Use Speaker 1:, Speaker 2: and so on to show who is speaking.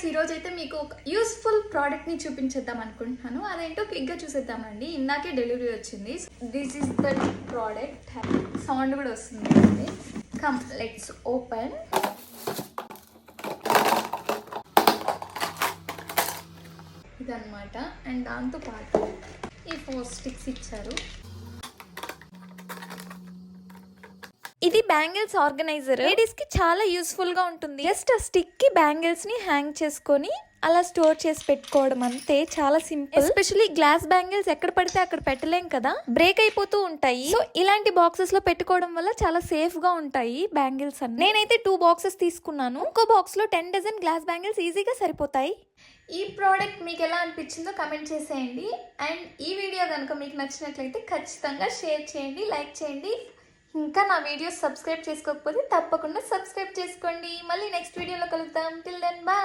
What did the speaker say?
Speaker 1: ఈరోజు అయితే మీకు ఒక యూస్ఫుల్ ప్రోడక్ట్ని చూపించేద్దాం అనుకుంటున్నాను. అదేంటో క్విక్గా చూసేద్దామండి. ఇందాకే డెలివరీ వచ్చింది. This is the product. Sound కూడా వస్తుంది. Come let's open. ఇదన్నమాట. అండ్ దాంతోపాటు ఈ 4 స్టిక్స్ ఇచ్చారు.
Speaker 2: ఇది బ్యాంగిల్స్ ఆర్గనైజర్. లేడీస్ కి చాలా యూస్ఫుల్ గా ఉంటుంది. జస్ట్ ఆ స్టిక్ కి బ్యాంగిల్స్ ని హ్యాంగ్ చేసుకొని అలా స్టోర్ చేసి పెట్టుకోవడం అంతే. చాలా సింపుల్. ఎస్పెషల్లీ గ్లాస్ బ్యాంగిల్స్ ఎక్కడ పడితే అక్కడ పెట్టలేం కదా, బ్రేక్ అయిపోతూ ఉంటాయి. సో ఇలాంటి బాక్సెస్ లో పెట్టుకోవడం వల్ల చాలా సేఫ్ గా ఉంటాయి బ్యాంగిల్స్ అన్ని. నేనైతే 2 బాక్సెస్ తీసుకున్నాను. ఇంకో బాక్స్ లో 10 డజన్ గ్లాస్ బ్యాంగిల్స్ ఈజీగా సరిపోతాయి.
Speaker 1: ఈ ప్రోడక్ట్ మీకు ఎలా అనిపించిందో కమెంట్ చేసేయండి. అండ్ ఈ వీడియో కనుక మీకు నచ్చినట్లయితే ఖచ్చితంగా షేర్ చేయండి, లైక్ చేయండి. ఇంకా నా వీడియోస్ సబ్స్క్రైబ్ చేసుకోకపోతే తప్పకుండా సబ్స్క్రైబ్ చేసుకోండి. మళ్ళీ నెక్స్ట్ వీడియోలో కలుద్దాం. Till then bye.